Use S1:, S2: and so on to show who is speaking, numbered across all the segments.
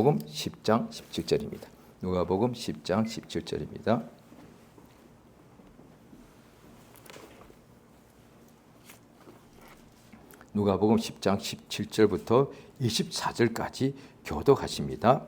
S1: 누가복음 10장 17절입니다. 누가복음 10장 17절입니다. 누가복음 10장 17절부터 24절까지 교독하십니다.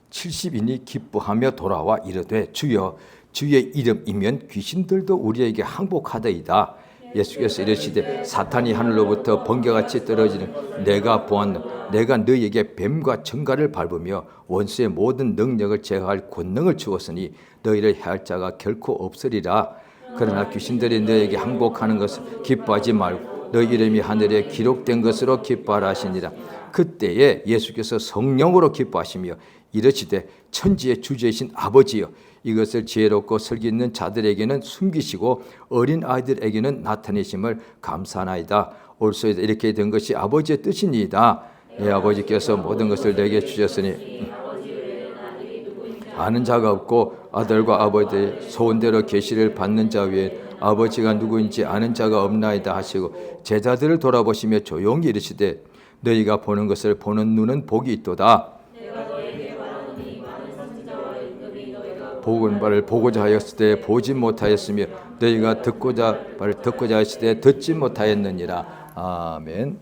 S1: 70인이 기뻐하며 돌아와 이르되 주여 주의 이름이면 귀신들도 우리에게 항복하더이다. 예수께서 이르시되 사탄이 하늘로부터 번개같이 떨어지는 내가 보았노라. 내가 너희에게 뱀과 정갈을 밟으며 원수의 모든 능력을 제어할 권능을 주었으니 너희를 해할 자가 결코 없으리라. 그러나 귀신들이 너희에게 항복하는 것을 기뻐하지 말고 너희 이름이 하늘에 기록된 것으로 기뻐하라 하시니라. 그때에 예수께서 성령으로 기뻐하시며 이르시되 천지의 주제이신 아버지여 이것을 지혜롭고 설기 있는 자들에게는 숨기시고 어린 아이들에게는 나타내심을 감사하나이다. 올소이다 이렇게 된 것이 아버지의 뜻이니이다. 내 아버지께서 모든 것을 내게 주셨으니 아는 자가 없고 아들과 아버지의 소원대로 계시를 받는 자 외에 아버지가 누구인지 아는 자가 없나이다 하시고 제자들을 돌아보시며 조용히 이르시되 너희가 보는 것을 보는 눈은 복이 있도다. 보는 바를 보고자 하였을 때 보지 못하였으며 너희가 듣고자 바를 듣고자 하였을 때 듣지 못하였느니라. 아멘.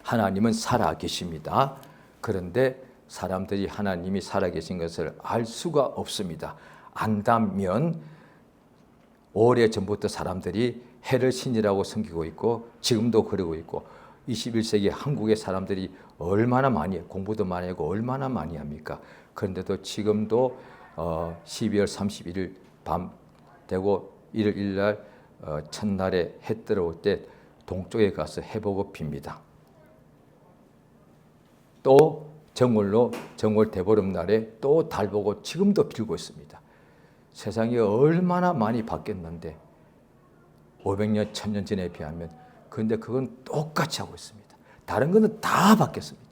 S1: 하나님은 살아계십니다. 그런데 사람들이 하나님이 살아계신 것을 알 수가 없습니다. 안다면 오래전부터 사람들이 해를 신이라고 섬기고 있고 지금도 그러고 있고 21세기 한국의 사람들이 얼마나 많이 공부도 많이 하고 얼마나 많이 합니까? 그런데도 지금도 12월 31일 밤 되고 1월 1일 날 첫날에 해 들어올 때 동쪽에 가서 해보고 빕니다. 또 정월 대보름날에 또 달 보고 지금도 빌고 있습니다. 세상이 얼마나 많이 바뀌었는데 500년, 1000년 전에 비하면 그런데 그건 똑같이 하고 있습니다. 다른 거는 다 바뀌었습니다.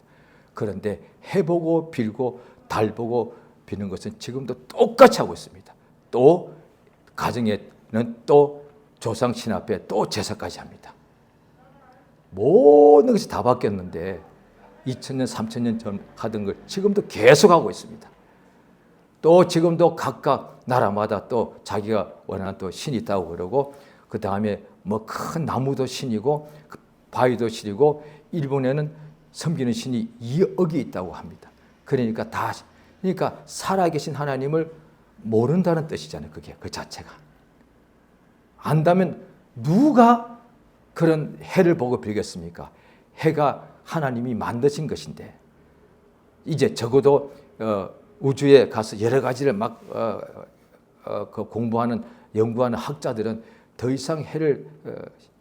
S1: 그런데 해보고 빌고 달 보고 비는 것은 지금도 똑같이 하고 있습니다. 또 가정에는 또 조상신 앞에 또 제사까지 합니다. 모든 것이 다 바뀌었는데 2000년, 3000년 전 하던 걸 지금도 계속 하고 있습니다. 또 지금도 각각 나라마다 또 자기가 원하는 또 신이 있다고 그러고 그 다음에 뭐 큰 나무도 신이고 바위도 신이고 일본에는 섬기는 신이 2억이 있다고 합니다. 그러니까 살아계신 하나님을 모른다는 뜻이잖아요. 그게 그 자체가. 안다면 누가 그런 해를 보고 빌겠습니까? 해가 하나님이 만드신 것인데 이제 적어도 우주에 가서 여러 가지를 막 공부하는 연구하는 학자들은 더 이상 해를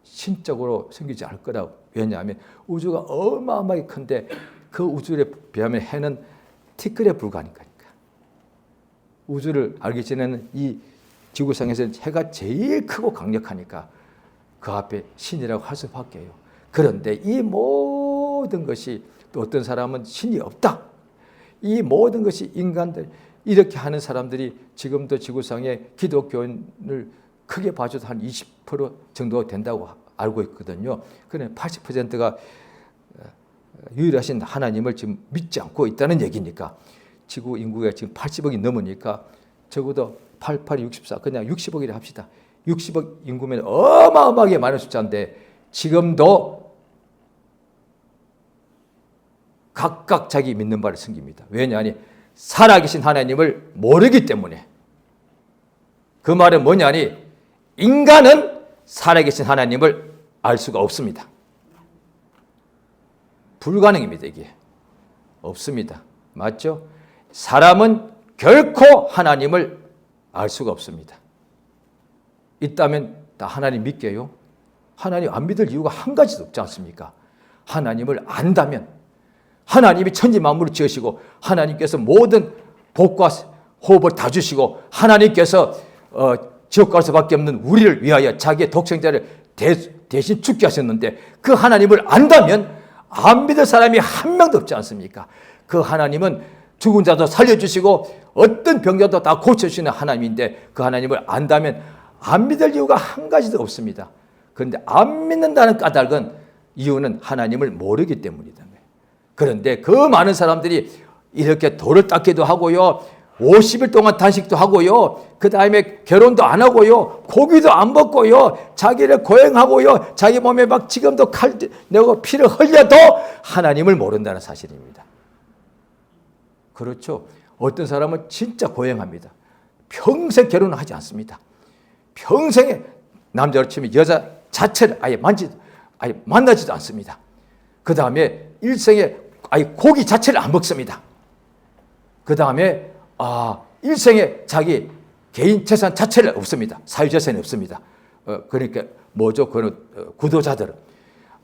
S1: 신적으로 섬기지 않을 거라고. 왜냐하면 우주가 어마어마하게 큰데 그 우주에 비하면 해는 티끌에 불과하니까. 우주를 알기 전에는 이 지구상에서는 해가 제일 크고 강력하니까 그 앞에 신이라고 할 수밖에요. 그런데 이 모든 것이 또 어떤 사람은 신이 없다. 이 모든 것이 인간들 이렇게 하는 사람들이 지금도 지구상에 기독교인을 크게 봐줘도 한 20% 정도 된다고 알고 있거든요. 그런데 80%가 유일하신 하나님을 지금 믿지 않고 있다는 얘기니까 지구 인구가 지금 80억이 넘으니까 적어도 88, 64 그냥 60억이라 합시다. 60억 인구면 어마어마하게 많은 숫자인데 지금도 각각 자기 믿는 바를 섬깁니다. 왜냐하니 살아계신 하나님을 모르기 때문에. 그 말은 뭐냐니 인간은 살아계신 하나님을 알 수가 없습니다. 불가능입니다. 이게 없습니다. 맞죠? 사람은 결코 하나님을 알 수가 없습니다. 있다면 다 하나님 믿게요? 하나님 안 믿을 이유가 한 가지도 없지 않습니까? 하나님을 안다면 하나님이 천지 만물을 지으시고 하나님께서 모든 복과 호흡을 다 주시고 하나님께서 지옥 갈 수밖에 없는 우리를 위하여 자기의 독생자를 대신 죽게 하셨는데 그 하나님을 안다면 안 믿을 사람이 한 명도 없지 않습니까? 그 하나님은 죽은 자도 살려주시고 어떤 병자도 다 고쳐주시는 하나님인데 그 하나님을 안다면 안 믿을 이유가 한 가지도 없습니다. 그런데 안 믿는다는 까닭은 이유는 하나님을 모르기 때문이다. 그런데 그 많은 사람들이 이렇게 돌을 닦기도 하고요, 50일 동안 단식도 하고요, 그 다음에 결혼도 안 하고요, 고기도 안 먹고요, 자기를 고행하고요, 자기 몸에 막 지금도 칼 내고 피를 흘려도 하나님을 모른다는 사실입니다. 그렇죠. 어떤 사람은 진짜 고행합니다. 평생 결혼을 하지 않습니다. 평생에 남자로 치면 여자 자체를 아예 만나지도 않습니다. 그 다음에 일생에 아예 고기 자체를 안 먹습니다. 그 다음에 일생에 자기 개인 재산 자체를 없습니다. 사유재산이 없습니다. 그러니까 뭐죠? 그런 구도자들은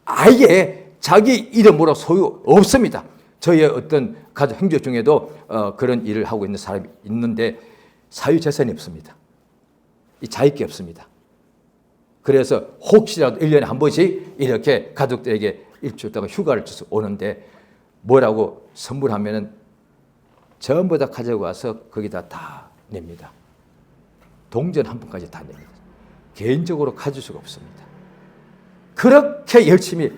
S1: 아예 자기 이름으로 소유 없습니다. 저희 어떤 가족 형제 중에도 그런 일을 하고 있는 사람이 있는데 사유재산이 없습니다. 이 자익이 없습니다. 그래서 혹시라도 1년에 한 번씩 이렇게 가족들에게 일주일 동안 휴가를 줘서 오는데 뭐라고 선물하면은 전부 다 가지고 와서 거기다 다 냅니다. 동전 한 푼까지 다 냅니다. 개인적으로 가질 수가 없습니다. 그렇게 열심히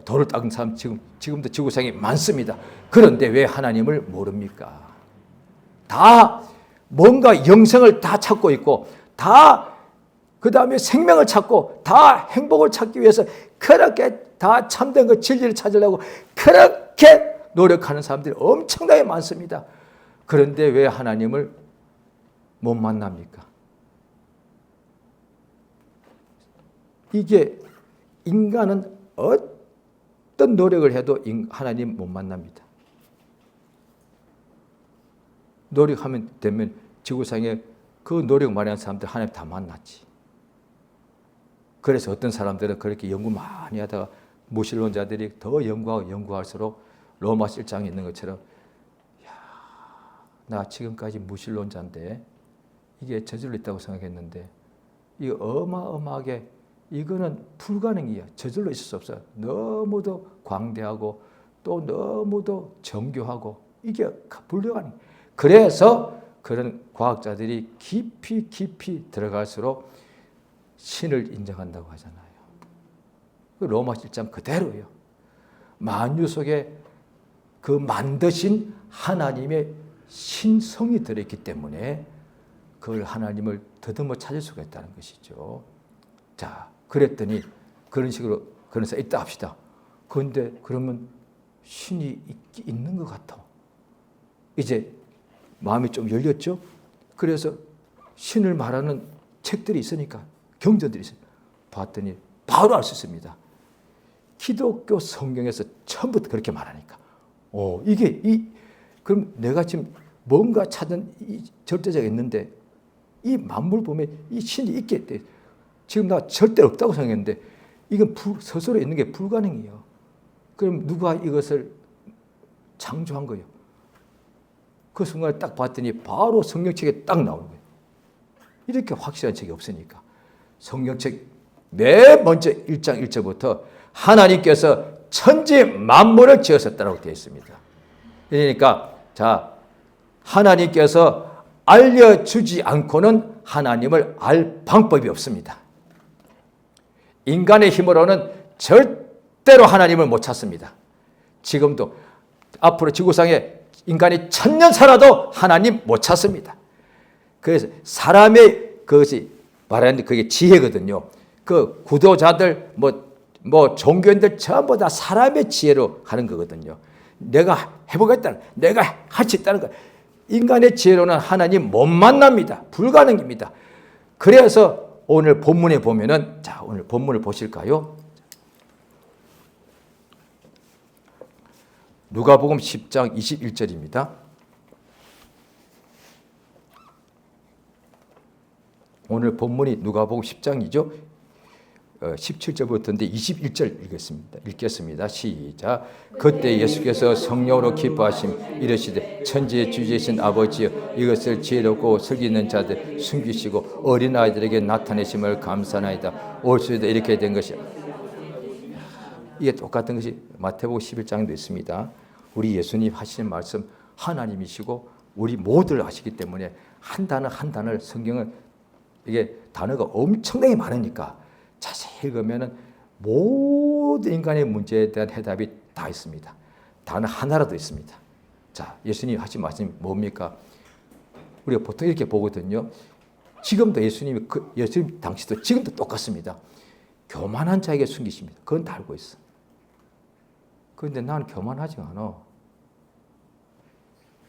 S1: 돌을 닦은 사람 지금도 지구상에 많습니다. 그런데 왜 하나님을 모릅니까? 다 뭔가 영생을 다 찾고 있고 다 그 다음에 생명을 찾고 다 행복을 찾기 위해서 그렇게 다 참된 그 진리를 찾으려고 그렇게 노력하는 사람들이 엄청나게 많습니다. 그런데 왜 하나님을 못 만납니까? 이게 인간은 어떤 노력을 해도 하나님 못 만납니다. 노력하면 되면 지구상에 그 노력 많이 한 사람들 하나님 다 만났지. 그래서 어떤 사람들은 그렇게 연구 많이 하다가 무신론자들이 더 연구하고 연구할수록 로마서 1장에 있는 것처럼 나 지금까지 무신론자인데 이게 저절로 있다고 생각했는데 이거 어마어마하게 이거는 불가능이야. 저절로 있을 수 없어요. 너무도 광대하고 또 너무도 정교하고 이게 불가능해. 그래서 그런 과학자들이 깊이 들어갈수록 신을 인정한다고 하잖아요. 로마서 1장 그대로예요. 만유 속에 그 만드신 하나님의 신성이 들어있기 때문에 그걸 하나님을 더듬어 찾을 수가 있다는 것이죠. 자, 그랬더니 그런 식으로 그런 사 있다 합시다. 그런데 그러면 신이 있는 것 같아. 이제 마음이 좀 열렸죠. 그래서 신을 말하는 책들이 있으니까 경전들이 있어요. 봤더니 바로 알 수 있습니다. 기독교 성경에서 처음부터 그렇게 말하니까. 그럼 내가 지금 뭔가 찾은 이 절대자가 있는데 이 만물 보면 이 신이 있겠대. 지금 나 절대 없다고 생각했는데 이건 스스로 있는 게 불가능해요. 그럼 누가 이것을 창조한 거예요? 그 순간에 딱 봤더니 바로 성경책에 딱 나오는 거예요. 이렇게 확실한 책이 없으니까. 성경책 맨 먼저 1장 1절부터 하나님께서 천지 만물을 지으셨다고 되어 있습니다. 그러니까 자, 하나님께서 알려주지 않고는 하나님을 알 방법이 없습니다. 인간의 힘으로는 절대로 하나님을 못 찾습니다. 지금도 앞으로 지구상에 인간이 1000년 살아도 하나님 못 찾습니다. 그래서 사람의 그것이 말하는 그게 지혜거든요. 그 구도자들 뭐 종교인들 전부 다 사람의 지혜로 하는 거거든요. 내가 해보겠다는, 내가 할 수 있다는 거. 인간의 지혜로는 하나님 못 만납니다. 불가능입니다. 그래서 오늘 본문에 보면은, 자, 오늘 본문을 보실까요? 누가복음 10장 21절입니다. 오늘 본문이 누가복음 10장이죠. 17절부터인데 21절 읽겠습니다. 시작. 그때 예수께서 성령으로 기뻐하심 이르시되 천지의 주제이신 아버지여 이것을 지혜롭고 슬기 있는 자들 숨기시고 어린아이들에게 나타내심을 감사나이다. 올 수에도 이렇게 된 것이야. 이게 똑같은 것이 마태복음 11장에도 있습니다. 우리 예수님 하시는 말씀 하나님이시고 우리 모두를 아시기 때문에 한 단어 한 단어를 성경은 이게 단어가 엄청나게 많으니까 자세히 읽으면은 모든 모든 인간의 문제에 대한 해답이 다 있습니다. 단 하나라도 있습니다. 자, 예수님이 하신 말씀이 뭡니까? 우리가 보통 이렇게 보거든요. 지금도 예수님 당시도 지금도 똑같습니다. 교만한 자에게 숨기십니다. 그건 다 알고 있어. 그런데 나는 교만하지 않아.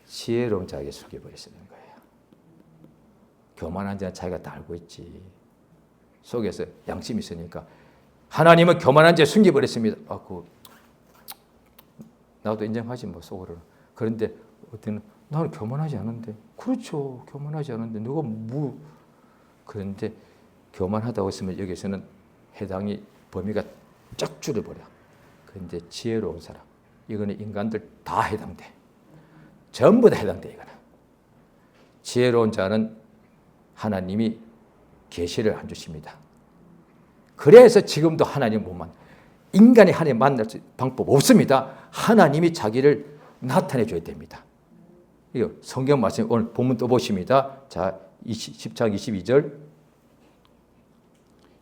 S1: 지혜로운 자에게 숨겨버리시는 거예요. 교만한 자는 자기가 다 알고 있지. 속에서 양심이 있으니까. 하나님은 교만한 자에 숨겨버렸습니다. 나도 인정하지 뭐 속으로는. 그런데 어때는 나는 교만하지 않은데. 그렇죠. 교만하지 않은데 누가 그런데 교만하다고 했으면 여기서는 해당이 범위가 쫙 줄여버려. 그런데 지혜로운 사람. 이거는 인간들 다 해당돼. 전부 다 해당돼 이거는. 지혜로운 자는 하나님이 계시를 안 주십니다. 그래서 지금도 하나님 보면 인간이 하나님 만날 방법 없습니다. 하나님이 자기를 나타내 줘야 됩니다. 이거 성경 말씀 오늘 본문 또 보십니다. 자, 10장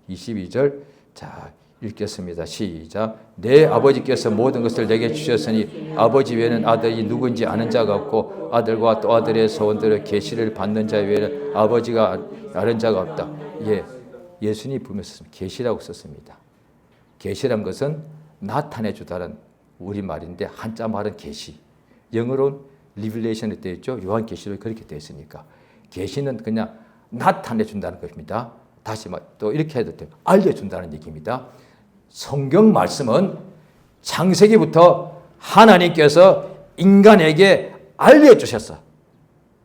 S1: 22절. 자, 읽겠습니다. 시작. 내 아버지께서 모든 것을 내게 주셨으니 아버지 외에는 아들이 누구인지 아는 자가 없고 아들과 또 아들의 소원들의 계시를 받는 자 외에는 아버지가 아는 자가 없다. 예수님이 분명히 계시라고 썼습니다. 계시란 것은 나타내 주다는 우리말인데 한자 말은 계시. 영어로는 리빌레이션이 되어 있죠. 요한계시록이 그렇게 되어 있으니까. 계시는 그냥 나타내 준다는 것입니다. 다시 또 이렇게 해도 돼요. 알려준다는 얘기입니다. 성경 말씀은 창세기부터 하나님께서 인간에게 알려주셨어.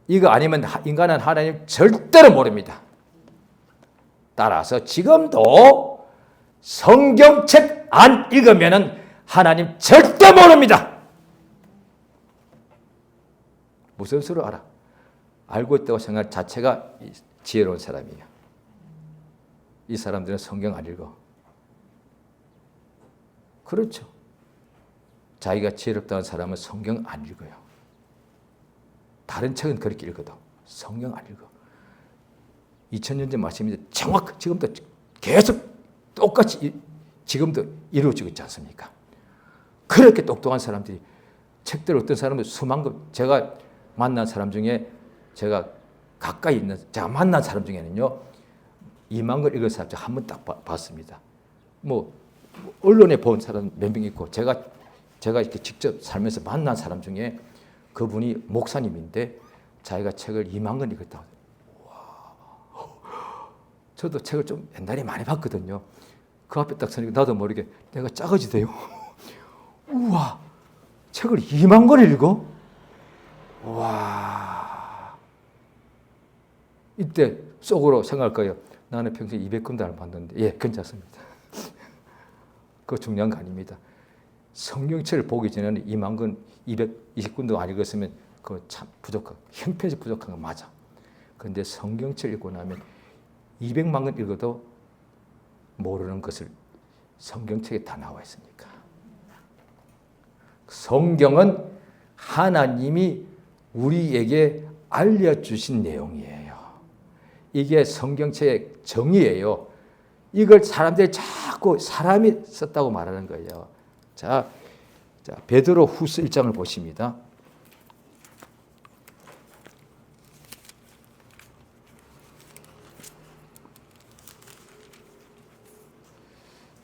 S1: 이거 아니면 인간은 하나님 절대로 모릅니다. 따라서 지금도 성경책 안 읽으면 하나님 절대 모릅니다. 무슨 수로 알아? 알고 있다고 생각할 자체가 지혜로운 사람이에요. 이 사람들은 성경 안 읽어. 그렇죠. 자기가 지혜롭다는 사람은 성경 안 읽어요. 다른 책은 그렇게 읽어도 성경 안 읽어. 2000년 전 말씀인데 정확히 지금도 계속 똑같이 지금도 이루어지고 있지 않습니까? 그렇게 똑똑한 사람들이 책들 어떤 사람은 수만 권 제가 만난 사람 중에 제가 가까이 있는 제가 만난 사람 중에는요 2만 권 읽은 사람 한 번 딱 봤습니다. 뭐 언론에 본 사람 몇 명 있고 제가 이렇게 직접 살면서 만난 사람 중에 그분이 목사님인데 자기가 책을 2만 권 읽었다고. 와. 저도 책을 좀 옛날에 많이 봤거든요. 그 앞에 딱 서니까 나도 모르게 내가 짜가지대요. 우와, 책을 2만 권을 읽어? 와. 이때 속으로 생각할 거예요. 나는 평생 200권도 안 봤는데, 예, 괜찮습니다. 그거 중요한 거 아닙니다. 성경책을 보기 전에는 2만 권, 220권도 안 읽었으면 그거 참 부족한, 형편이 부족한 거 맞아. 그런데 성경책 읽고 나면 200만 권 읽어도 모르는 것을 성경책에 다 나와 있으니까. 성경은 하나님이 우리에게 알려주신 내용이에요. 이게 성경책의 정의예요. 이걸 사람들이 자꾸 사람이 썼다고 말하는 거예요. 자, 베드로 후서 1장을 보십니다.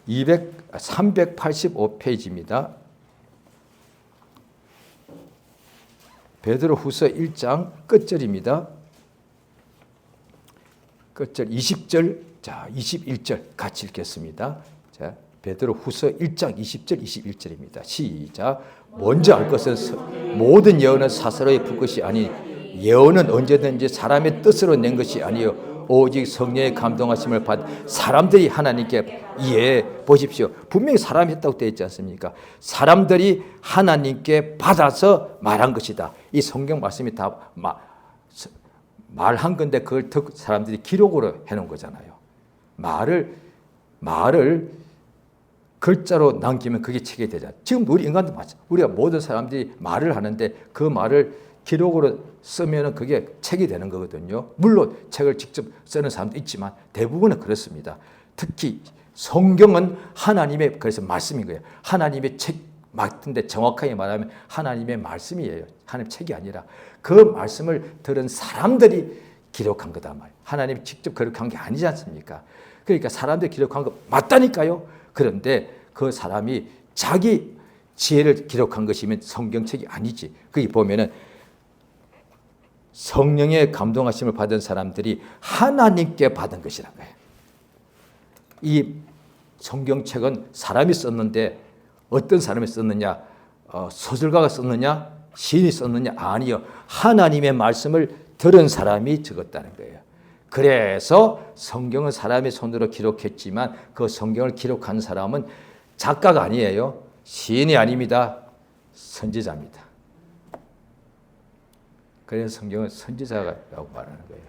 S1: (200) 385페이지입니다. 베드로 후서 1장 끝절입니다. 끝절 20절, 자 21절 같이 읽겠습니다. 자, 베드로 후서 1장 20절 21절입니다. 시작. 먼저 알 것은 모든 예언은 사사로이 부 것이 아니 예언은 언제든지 사람의 뜻으로 낸 것이 아니요 오직 성령의 감동하심을 받은 사람들이 하나님께 보십시오. 분명히 사람이 했다고 되어 있지 않습니까? 사람들이 하나님께 받아서 말한 것이다. 이 성경 말씀이 다 말한 건데 그걸 사람들이 기록으로 해놓은 거잖아요. 말을 글자로 남기면 그게 책이 되잖아요. 지금 우리 인간도 마찬가지. 우리가 모든 사람들이 말을 하는데 그 말을 기록으로 쓰면 그게 책이 되는 거거든요. 물론 책을 직접 쓰는 사람도 있지만 대부분은 그렇습니다. 특히 성경은 하나님의 그래서 말씀인 거예요. 하나님의 책 맞는데 정확하게 말하면 하나님의 말씀이에요. 하나님 책이 아니라 그 말씀을 들은 사람들이 기록한 거다 말이에요. 하나님이 직접 기록한 게 아니지 않습니까? 그러니까 사람들이 기록한 거 맞다니까요. 그런데 그 사람이 자기 지혜를 기록한 것이면 성경책이 아니지. 거기 보면은 성령의 감동하심을 받은 사람들이 하나님께 받은 것이란 거예요. 이 성경책은 사람이 썼는데 어떤 사람이 썼느냐? 소설가가 썼느냐? 시인이 썼느냐? 아니요. 하나님의 말씀을 들은 사람이 적었다는 거예요. 그래서 성경은 사람의 손으로 기록했지만 그 성경을 기록한 사람은 작가가 아니에요. 시인이 아닙니다. 선지자입니다. 그래서 성경은 선지자라고 말하는 거예요.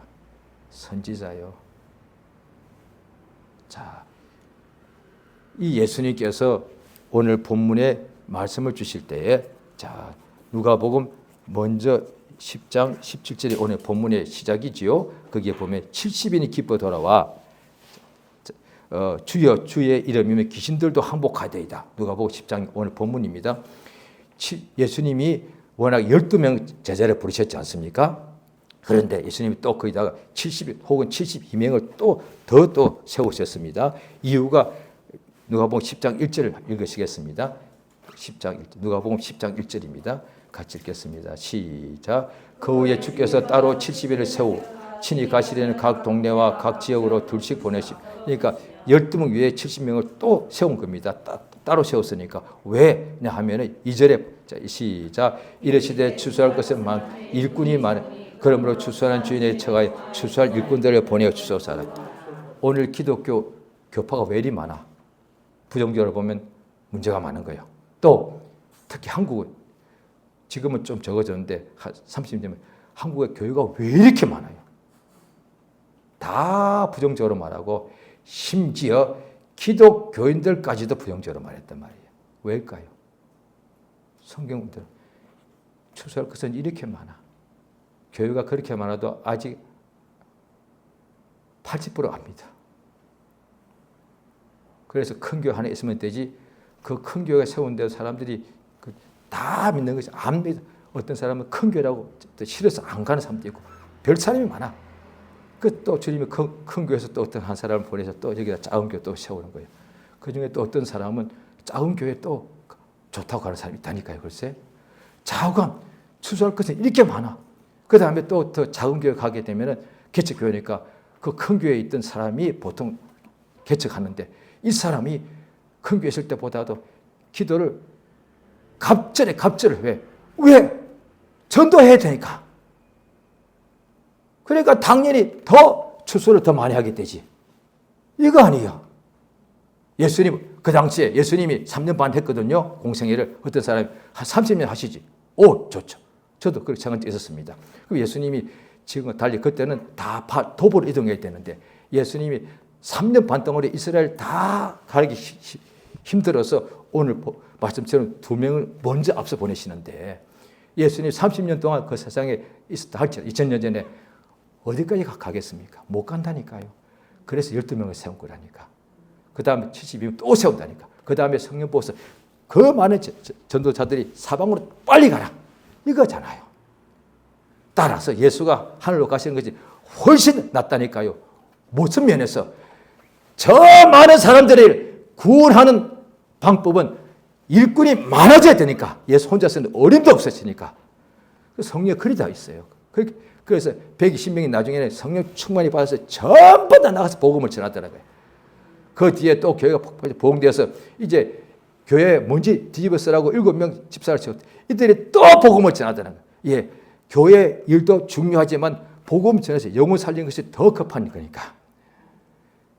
S1: 선지자요. 자, 이 예수님께서 오늘 본문에 말씀을 주실 때에 자, 누가복음 먼저 10장 17절이 오늘 본문의 시작이지요. 거기에 보면 70인이 기뻐 돌아와 주여 주의 이름이면 귀신들도 항복하되이다. 누가복음 10장 오늘 본문입니다. 예수님이 워낙 12명 제자를 부르셨지 않습니까? 그런데 예수님이 또 거기다가 70 혹은 72명을 또 세우셨습니다. 이유가 누가복음 10장 1절을 읽으시겠습니다. 10장 1절, 누가복음 10장 1절입니다. 같이 읽겠습니다. 시작. 그 후에 주께서 따로 70인을 세우 친히 가시려는 각 동네와 각 지역으로 둘씩 보내시. 그러니까 12명 위에 70명을 또 세운 겁니다. 따로 세웠으니까. 왜냐 하면은 2절에 시작. 이르시되 추수할 것은 일꾼이 많은 그러므로 추수하는 주인의 처가에 추수할 일꾼들을 보내어 주소서. 오늘 기독교 교파가 왜 이리 많아? 부정적으로 보면 문제가 많은 거예요. 또 특히 한국은 지금은 좀 적어졌는데 한 30년 되면 한국의 교회가 왜 이렇게 많아요? 다 부정적으로 말하고 심지어 기독교인들까지도 부정적으로 말했단 말이에요. 왜일까요? 성경들 추수할 것은 이렇게 많아. 교회가 그렇게 많아도 아직 80% 압니다. 그래서 큰 교회 하나 있으면 되지 그 큰 교회가 세운 데 사람들이 다 믿는 것이 안 믿어. 어떤 사람은 큰 교회라고 싫어서 안 가는 사람도 있고 별 사람이 많아. 그 또 주님이 큰 교회에서 또 어떤 한 사람을 보내서 또 여기다 작은 교회 또 세우는 거예요. 그 중에 또 어떤 사람은 작은 교회 또 좋다고 가는 사람이 있다니까요. 글쎄. 작은 추수할 것은 이렇게 많아. 그 다음에 또 더 작은 교회 가게 되면은 개척교회니까 그 큰 교회에 있던 사람이 보통 개척하는데 이 사람이 큰 교회 있을 때보다도 기도를 갑절을 해. 왜? 전도해야 되니까. 그러니까 당연히 더 추수를 더 많이 하게 되지. 이거 아니에요. 예수님, 그 당시에 예수님이 3년 반 했거든요. 공생애를. 어떤 사람이 한 30년 하시지. 오, 좋죠. 저도 그렇게 생각한 적이 있었습니다. 그럼 예수님이 지금 달리 그때는 다 도보로 이동해야 되는데 예수님이 3년 반 동안에 이스라엘 다 가기 힘들어서 오늘 말씀처럼 2명을 먼저 앞서 보내시는데 예수님 30년 동안 그 세상에 있었다 할지라도 2000년 전에 어디까지 가겠습니까? 못 간다니까요. 그래서 12명을 세운 거라니까. 그 다음에 72명 또 세운다니까. 그 다음에 성령 부어서 그 많은 전도자들이 사방으로 빨리 가라. 이거잖아요. 따라서 예수가 하늘로 가시는 것이 훨씬 낫다니까요. 무슨 면에서 저 많은 사람들을 구원하는 방법은 일꾼이 많아져야 되니까. 예수 혼자서는 어림도 없으시니까. 성령이 그리 다 있어요. 그래서 120명이 나중에는 성령 충만히 받아서 전부 다 나가서 복음을 전하더라고요. 그 뒤에 또 교회가 복음되어서 이제 교회에 먼지 뒤집어 쓰라고 7명 집사를 세웠대. 이들이 또 복음을 전하더라고요. 예, 교회 일도 중요하지만 복음 전해서 영혼 살리는 것이 더 급한 거니까.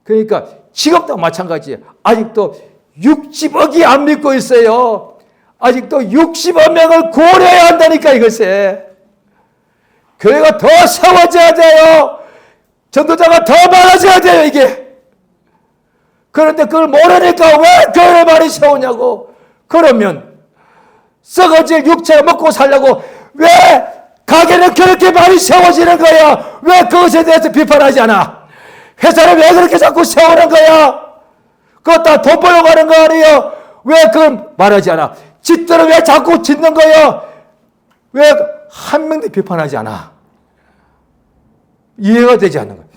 S1: 그러니까 직업도 마찬가지예요. 아직도 60억이 안 믿고 있어요. 아직도 60억 명을 구원해야 한다니까 이것에. 교회가 더 세워져야 돼요. 전도자가 더 많아져야 돼요 이게. 그런데 그걸 모르니까 왜 교회를 많이 세우냐고. 그러면 썩어질 육체가 먹고 살려고 왜 가게는 그렇게 많이 세워지는 거야. 왜 그것에 대해서 비판하지 않아. 회사를 왜 그렇게 자꾸 세우는 거야. 그거 다 돈 벌려고 하는 거 아니에요? 왜 그걸 말하지 않아? 짓들은 왜 자꾸 짓는 거예요? 왜 한 명도 비판하지 않아? 이해가 되지 않는 거예요.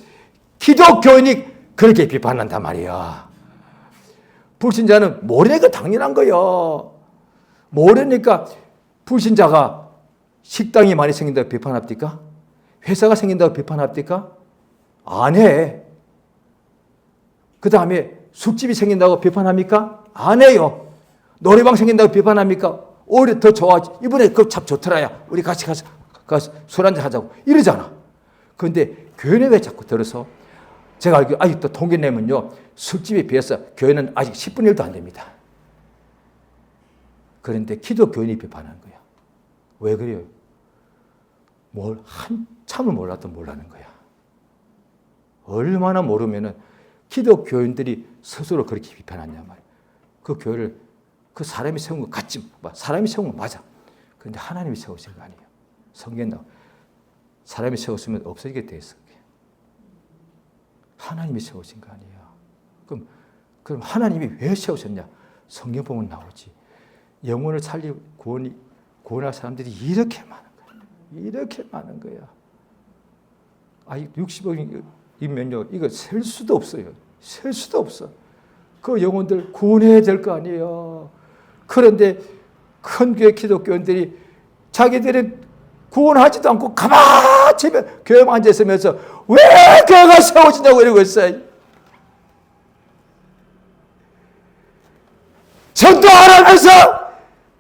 S1: 기독교인이 그렇게 비판한단 말이야. 불신자는 모르니까 당연한 거예요. 모르니까 불신자가 식당이 많이 생긴다고 비판합니까? 회사가 생긴다고 비판합니까? 안 해. 그 다음에 술집이 생긴다고 비판합니까? 안 해요. 노래방 생긴다고 비판합니까? 오히려 더 좋아하지. 이번에 그거 참 좋더라야. 우리 같이 가서 술 한잔 하자고. 이러잖아. 그런데 교회는 왜 자꾸 들어서? 제가 알기로 아직도 통계 내면요. 술집에 비해서 교회는 아직 10분의 1도 안 됩니다. 그런데 기독교인이 비판하는 거야. 왜 그래요? 뭘 한참을 몰라도 몰라는 거야. 얼마나 모르면은 기독교인들이 스스로 그렇게 비판하냐 말이야. 그 교회를 그 사람이 세운 거 같지. 사람이 세운 건 맞아. 그런데 하나님이 세우신 거 아니에요. 성경에 나와. 사람이 세웠으면 없어지게 돼 있어. 하나님이 세우신 거 아니에요. 그럼 하나님이 왜 세우셨냐? 성경 보면 나오지. 영혼을 살리고 구원할 사람들이 이렇게 많은 거야. 이렇게 많은 거야. 60억이면요. 이거 셀 수도 없어요. 셀 수도 없어. 그 영혼들 구원해야 될 거 아니에요. 그런데 큰 교회 기독교인들이 자기들은 구원하지도 않고 가만히 교회만 앉아있으면서 왜 교회가 세워지냐고 이러고 있어요. 전도 안 하면서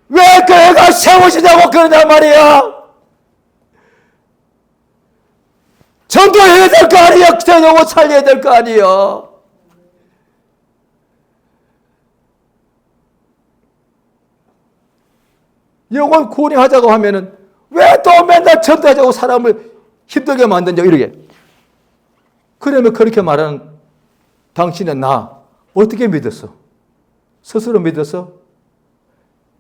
S1: 왜 교회가 세워지냐고 그러단 말이야. 전도해야 될 거 아니에요. 영혼 살려야 될 거 아니에요. 영혼 구원하자고 하면은 왜 또 맨날 전도하자고 사람을 힘들게 만드냐 이러게. 그러면 그렇게 말하는 당신은 나 어떻게 믿었어? 스스로 믿었어?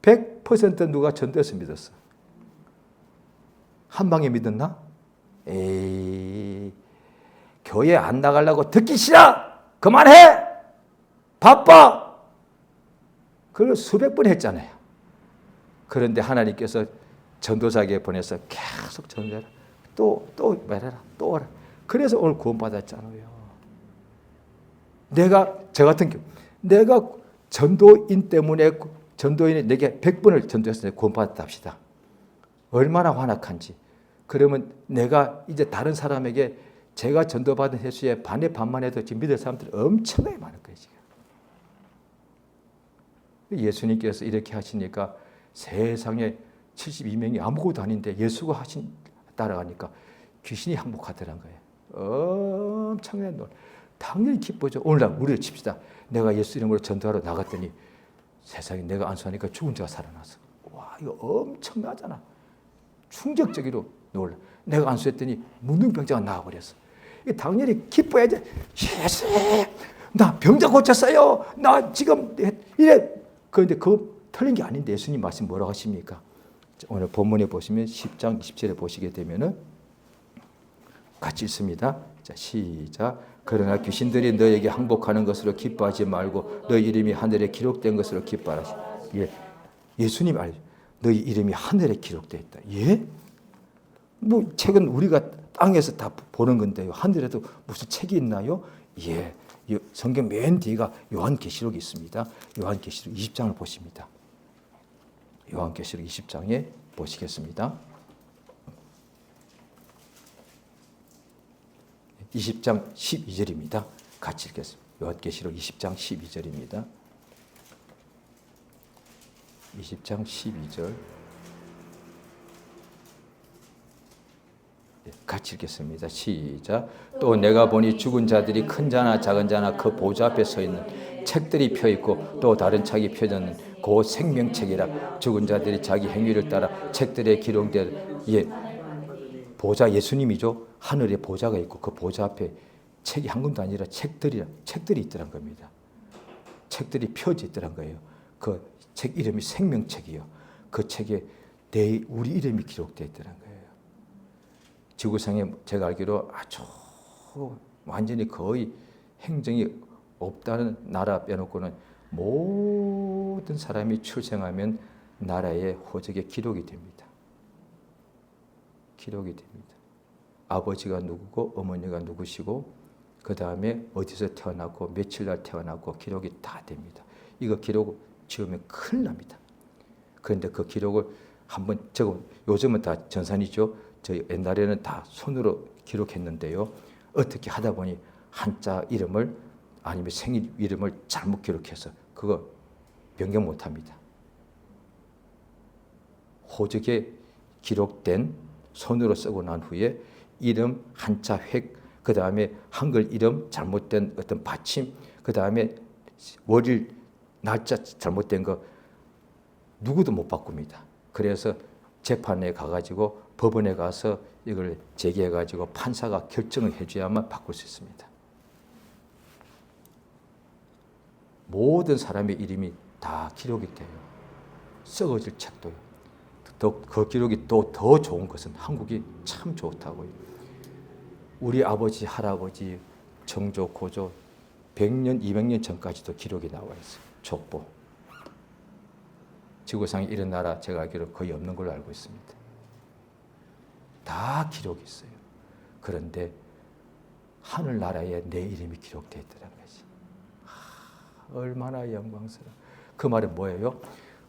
S1: 100% 누가 전도해서 믿었어. 한 방에 믿었나? 에이, 교회 안 나가려고 듣기 싫어! 그만해! 바빠! 그걸 수백 번 했잖아요. 그런데 하나님께서 전도사에게 보내서 계속 전도해라. 또 말해라. 또 하라. 그래서 오늘 구원받았잖아요. 저 같은 경우, 내가 전도인 때문에 전도인이 내게 100번을 전도했을 때 구원받았다 합시다. 얼마나 환악한지. 그러면 내가 이제 다른 사람에게 제가 전도받은 횟수의 반의 반만 해도 지금 믿을 사람들이 엄청나게 많을 거예요, 지금. 예수님께서 이렇게 하시니까 세상에 72명이 아무것도 아닌데 예수가 따라가니까 귀신이 항복하더란 거예요. 엄청난 놀. 당연히 기쁘죠. 오늘날 우리를 칩시다. 내가 예수 이름으로 전도하러 나갔더니 세상에 내가 안수하니까 죽은 자가 살아났어. 와, 이거 엄청나잖아. 충격적으로 놀라. 내가 안수했더니 문둥병자가 나와버렸어. 이게 당연히 기뻐야지. 예수, 나 병자 고쳤어요. 나 지금 이래. 그런데 그거 틀린 게 아닌데 예수님 말씀 뭐라고 하십니까? 오늘 본문에 보시면 10장 20절에 보시게 되면은 같이 읽습니다. 자, 시작. 그러나 귀신들이 너에게 항복하는 것으로 기뻐하지 말고 너희 이름이 하늘에 기록된 것으로 기뻐하라. 예, 예수님 알죠. 너희 이름이 하늘에 기록되어 있다. 예? 뭐 책은 우리가 땅에서 다 보는 건데요. 하늘에도 무슨 책이 있나요? 예. 성경 맨 뒤가 요한계시록이 있습니다. 요한계시록 20장을 보십니다. 요한계시록 20장에 보시겠습니다. 20장 12절입니다. 같이 읽겠습니다. 요한계시록 20장 12절입니다. 20장 12절. 같이 읽겠습니다. 시작. 또 내가 보니 죽은 자들이 큰 자나 작은 자나 그 보좌 앞에 서 있는 책들이 펴 있고 또 다른 책이 펴졌는 그 생명책이라. 죽은 자들이 자기 행위를 따라 책들에 기록된 보좌 예수님이죠. 하늘에 보좌가 있고 그 보좌 앞에 책이 한 권도 아니라 책들이 있더란 겁니다. 책들이 펴져 있더란 거예요. 그 책 이름이 생명책이요. 그 책에 우리 이름이 기록되어 있더란 거예요. 지구상에 제가 알기로 아주 완전히 거의 행정이 없다는 나라 빼놓고는 모든 사람이 출생하면 나라의 호적에 기록이 됩니다. 기록이 됩니다. 아버지가 누구고 어머니가 누구시고 그 다음에 어디서 태어났고 며칠 날 태어났고 기록이 다 됩니다. 이거 기록 지우면 큰일 납니다. 그런데 그 기록을 한번 요즘은 다 전산이죠. 저희 옛날에는 다 손으로 기록했는데요. 어떻게 하다 보니 한자 이름을 아니면 생일 이름을 잘못 기록해서 그거 변경 못합니다. 호적에 기록된 손으로 쓰고 난 후에 이름 한자 획, 그 다음에 한글 이름 잘못된 어떤 받침, 그 다음에 월일 날짜 잘못된 거 누구도 못 바꿉니다. 그래서 재판에 가가지고 법원에 가서 이걸 제기해가지고 판사가 결정을 해줘야만 바꿀 수 있습니다. 모든 사람의 이름이 다 기록이 돼요. 썩어질 책도요. 그 기록이 또 더 좋은 것은 한국이 참 좋다고요. 우리 아버지, 할아버지, 정조, 고조 100년, 200년 전까지도 기록이 나와 있어요. 족보. 지구상에 이런 나라 제가 알기로 거의 없는 걸로 알고 있습니다. 다 기록이 있어요. 그런데 하늘나라에 내 이름이 기록되어 있더라는 거지. 얼마나 영광스러워. 그 말은 뭐예요?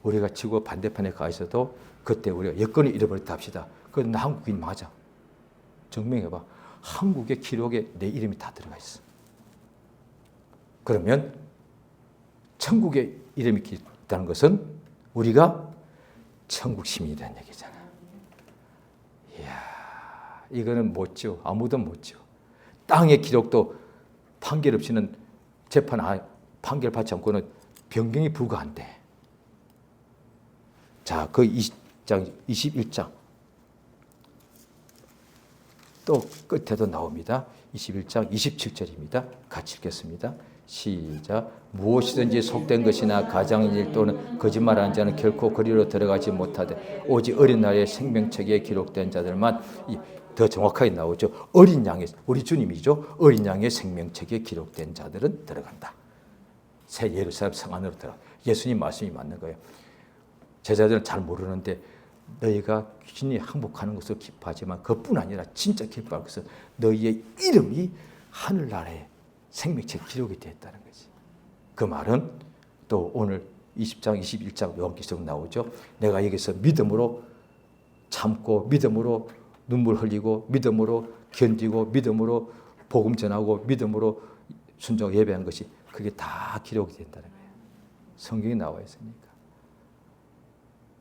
S1: 우리가 지구 반대편에 가 있어도 그때 우리가 여권을 잃어버렸다 합시다. 그건 나 한국인 맞아. 증명해봐. 한국의 기록에 내 이름이 다 들어가 있어. 그러면 천국에 이름이 있다는 것은 우리가 천국 시민이라는 얘기잖아. 이야, 이거는 못 지워. 아무도 못 지워. 땅의 기록도 판결 없이는 판결 받지 않고는 변경이 불가한데. 자, 그 21장. 또 끝에도 나옵니다. 21장 27절입니다. 같이 읽겠습니다. 시작. 무엇이든지 속된 것이나 가장일 또는 거짓말하는 자는 결코 그리로 들어가지 못하되 오직 어린 나이에 생명책에 기록된 자들만, 더 정확하게 나오죠. 어린 양의, 우리 주님이죠. 어린 양의 생명책에 기록된 자들은 들어간다. 새 예루살렘 성 안으로 들어가. 예수님 말씀이 맞는 거예요. 제자들은 잘 모르는데 너희가 귀신이 항복하는 것을 기뻐하지만 그뿐 아니라 진짜 기뻐할 것은 너희의 이름이 하늘나라에 생명책 기록이 되었다는 거지. 그 말은 또 오늘 20장, 21장 요한계시록 나오죠. 내가 여기서 믿음으로 참고 믿음으로 눈물 흘리고 믿음으로 견디고 믿음으로 복음 전하고 믿음으로 순종 예배한 것이 그게 다 기록이 된다는 거예요. 성경에 나와 있으니까.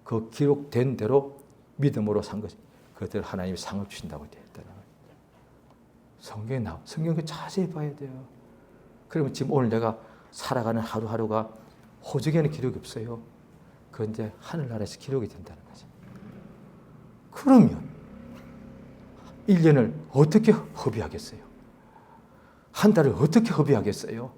S1: 그 기록된 대로 믿음으로 산 것이 그들 하나님이 상을 주신다고 되어 있다는 거예요. 성경에 나와. 성경을 자세히 봐야 돼요. 그러면 지금 오늘 내가 살아가는 하루하루가 호적에는 기록이 없어요. 그런데 하늘나라에서 기록이 된다는 거죠. 그러면 1년을 어떻게 허비하겠어요? 한 달을 어떻게 허비하겠어요?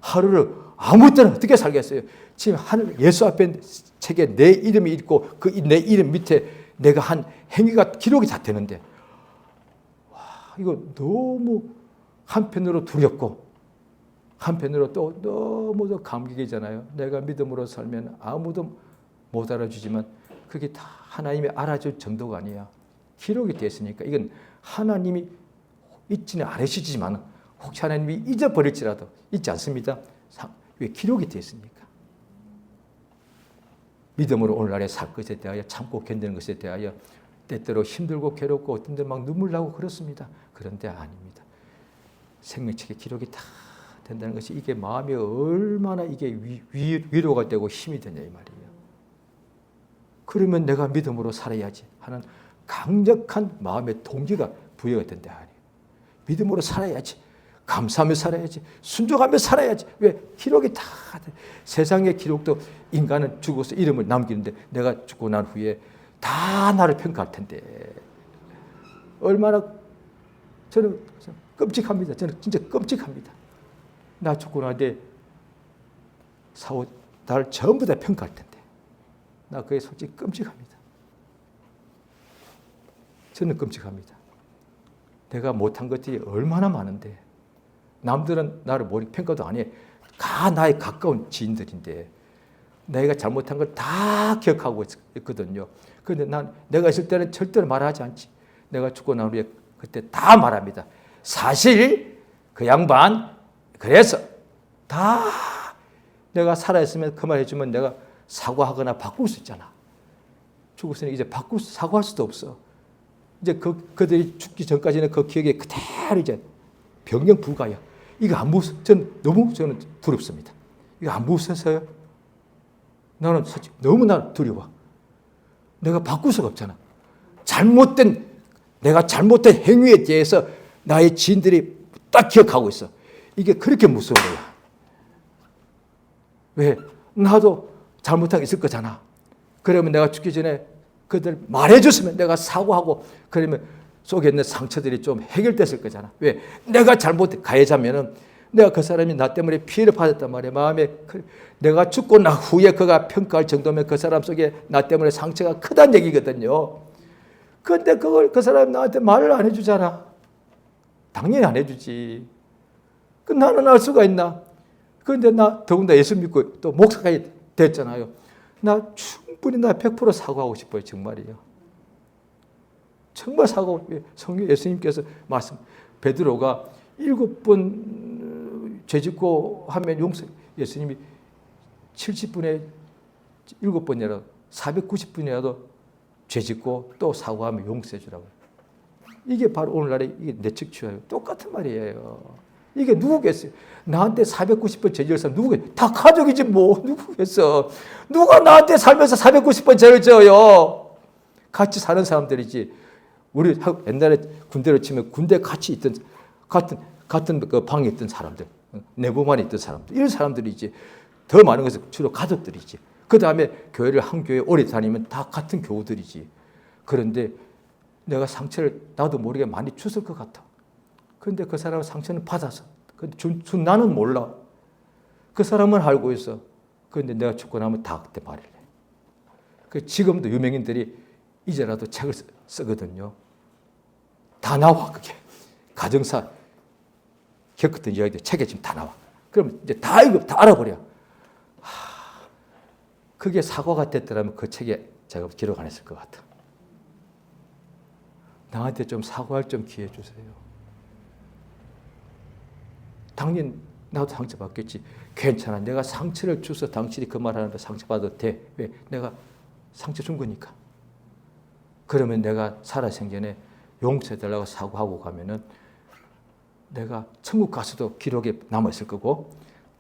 S1: 하루를 아무 때나 어떻게 살겠어요? 지금 하늘 예수 앞에 책에 내 이름이 있고 그 내 이름 밑에 내가 한 행위가 기록이 다 되는데, 와, 이거 너무 한편으로 두렵고 한편으로 또 너무 감격이잖아요. 내가 믿음으로 살면 아무도 못 알아주지만 그게 다 하나님이 알아줄 정도가 아니야. 기록이 됐으니까 이건 하나님이 잊지는 않으시지만 혹시 하나님이 잊어버릴지라도 잊지 않습니다. 왜 기록이 됐으니까. 믿음으로 오늘날의 살 것에 대하여 참고 견디는 것에 대하여 때때로 힘들고 괴롭고 어떤 데 막 눈물 나고 그렇습니다. 그런데 아닙니다. 생명책에 기록이 다 된다는 것이 이게 마음이 얼마나 이게 위로가 되고 힘이 되냐 이 말이에요. 그러면 내가 믿음으로 살아야지 하는 강력한 마음의 동기가 부여가 된다. 믿음으로 살아야지. 감사하며 살아야지. 순종하며 살아야지. 왜? 기록이 다 돼. 세상의 기록도 인간은 죽어서 이름을 남기는데 내가 죽고 난 후에 다 나를 평가할 텐데 얼마나 저는 끔찍합니다. 저는 진짜 끔찍합니다. 나 죽고 나는데 나를 전부 다 평가할 텐데 나 그게 솔직히 끔찍합니다. 저는 끔찍합니다. 내가 못한 것들이 얼마나 많은데 남들은 나를 모르게 평가도 안 해. 다 나의 가까운 지인들인데 내가 잘못한 걸 다 기억하고 있거든요. 그런데 난 내가 있을 때는 절대로 말하지 않지. 내가 죽고 난 후에 그때 다 말합니다. 사실 그 양반 그래서 다 내가 살아있으면 그 말 해주면 내가 사과하거나 바꿀 수 있잖아. 죽었으니 이제 사과할 수도 없어. 이제 그들이 죽기 전까지는 그 기억이 그대로 이제 변경 불가야. 이거 안 무서, 저는 두렵습니다. 이거 안 무서워서요? 나는 솔직히 너무나 두려워. 내가 바꿀 수가 없잖아. 내가 잘못된 행위에 대해서 나의 지인들이 딱 기억하고 있어. 이게 그렇게 무서워요. 왜? 나도 잘못한 게 있을 거잖아. 그러면 내가 죽기 전에 그들 말해줬으면 내가 사과하고 그러면 속에 있는 상처들이 좀 해결됐을 거잖아. 왜? 내가 가해자면은 내가 그 사람이 나 때문에 피해를 받았단 말이야. 마음에 내가 죽고 나 후에 그가 평가할 정도면 그 사람 속에 나 때문에 상처가 크다는 얘기거든요. 그런데 그걸 그 사람이 나한테 말을 안 해주잖아. 당연히 안 해주지. 나는 알 수가 있나? 그런데 나 더군다나 예수 믿고 또 목사까지 됐잖아요. 나 충분히 100% 사과하고 싶어요. 정말이에요. 정말 사과하고 성경 예수님께서 베드로가 7번 죄짓고 하면 용서, 예수님이 70분에 7번이라도 490분이라도 죄짓고 또 사과하면 용서해 주라고. 이게 바로 오늘날의 이게 내측주의예요. 똑같은 말이에요. 이게 누구겠어요? 나한테 490번 죄질 사람 누구겠어요? 다 가족이지 뭐. 누구겠어? 누가 나한테 살면서 490번 죄를 져요? 같이 사는 사람들이지. 우리 옛날에 군대로 치면 군대 같이 있던 같은 그 방에 있던 사람들, 내부만 있던 사람들, 이런 사람들이지. 더 많은 것은 주로 가족들이지. 그 다음에 교회를 한 교회 오래 다니면 다 같은 교우들이지. 그런데 내가 상처를 나도 모르게 많이 줬을 것 같아. 그런데 그 사람은 상처는 받아서. 근데 준 나는 몰라. 그 사람은 알고 있어. 그런데 내가 죽고 나면 다 그때 말을 해. 그 지금도 유명인들이 이제라도 책을 쓰거든요. 다 나와, 그게. 가정사 겪었던 이야기들 책에 지금 다 나와. 그럼 이제 다 알아버려. 그게 사과가 됐더라면 그 책에 제가 기록 안 했을 것 같아. 나한테 좀 사과할 좀 기회 주세요. 당연히 나도 상처받겠지. 괜찮아. 내가 상처를 줘서 당신이 그 말하는데 상처받아도 돼. 왜? 내가 상처 준 거니까. 그러면 내가 살아생전에 용서해달라고 사과하고 가면은 내가 천국 가서도 기록에 남아있을 거고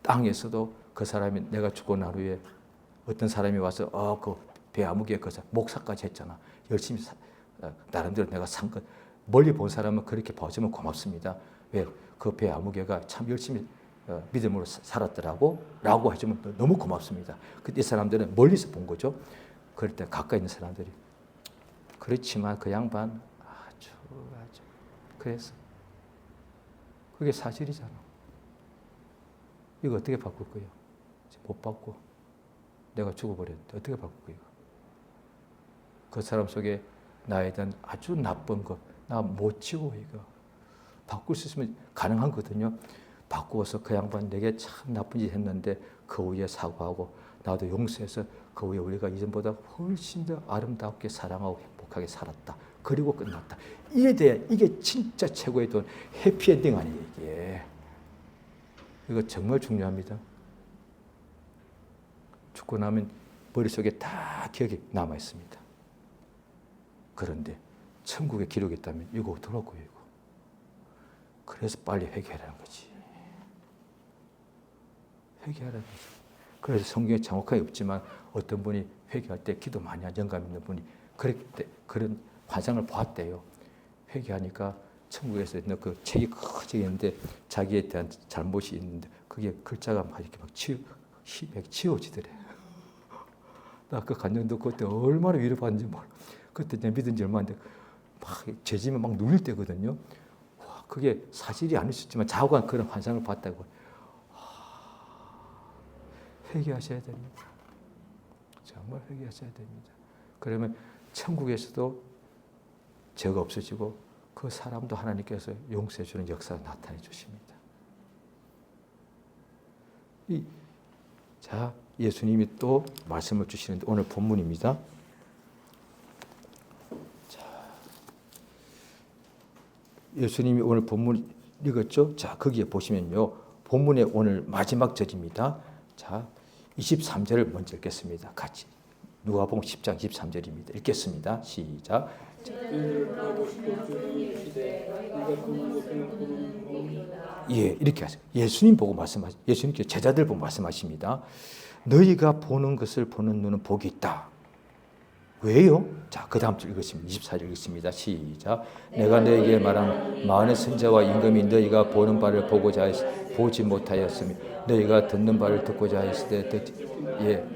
S1: 땅에서도 그 사람이 내가 죽고 난 후에 어떤 사람이 와서 그 배아무개 그 목사까지 했잖아. 열심히 나름대로 내가 산 것. 멀리 본 사람은 그렇게 봐주면 고맙습니다. 왜? 그 배아무개가 참 열심히 믿음으로 살았더라고 라고 해주면 너무 고맙습니다. 이 사람들은 멀리서 본 거죠. 그럴 때 가까이 있는 사람들이 그렇지만 그 양반 아주 그래서 그게 사실이잖아. 이거 어떻게 바꿀 거예요? 못 바꿔. 내가 죽어버렸는데 어떻게 바꿀 거예요? 그 사람 속에 나에 대한 아주 나쁜 것, 나 못 지워 이거. 바꿀 수 있으면 가능한 거거든요. 바꾸어서 그 양반 내게 참 나쁜 짓 했는데 그 후에 사과하고 나도 용서해서 그 후에 우리가 이전보다 훨씬 더 아름답게 사랑하고 행복하게 살았다. 그리고 끝났다. 이에 대해 이게 진짜 최고의 돈 해피엔딩 아니에요 이게. 이거 정말 중요합니다. 죽고 나면 머릿속에 다 기억이 남아 있습니다. 그런데 천국에 기록이 있다면 이거 어떡하고요 이거. 그래서 빨리 회개하라는 거지. 회개하라는 거지. 그래서 성경에 정확하게 없지만 어떤 분이 회개할 때 기도 많이 한 영감 있는 분이 그런 환상을 보았대요. 회개하니까 천국에서 있는 그 책이 크게 있는데 자기에 대한 잘못이 있는데 그게 글자가 막 이렇게 막 치워지더래. 나 그 간증도 그때 얼마나 위로받는지 몰라. 그때 내가 믿은 지 얼마 안 돼. 막 죄지면 막 눌릴 때거든요. 와, 그게 사실이 아닐 수 있지만 자고한 그런 환상을 봤다고. 회개하셔야 됩니다. 정말 회개하셔야 됩니다. 그러면 천국에서도 죄가 없어지고 그 사람도 하나님께서 용서해 주는 역사가 나타내 주십니다. 자, 예수님이 또 말씀을 주시는데 오늘 본문입니다. 자, 예수님이 오늘 본문 읽었죠? 자, 거기에 보시면요. 본문의 오늘 마지막 절입니다. 자, 23절을 먼저 읽겠습니다. 같이. 누가복음 10장 23절입니다. 읽겠습니다. 시작. 예, 이렇게 하세요. 예수님 보고 말씀하시. 예수님께 제자들 보고 말씀하십니다. 너희가 보는 것을 보는 눈은 복이 있다. 왜요? 자, 그 다음 줄 읽겠습니다. 24절 읽겠습니다. 시작. 내가 너희에게 말한 많은 선지자와 임금이 너희가 보는 바를 보고자 보지 못하였으며 너희가 듣는 바를 듣고자 했을 때 예.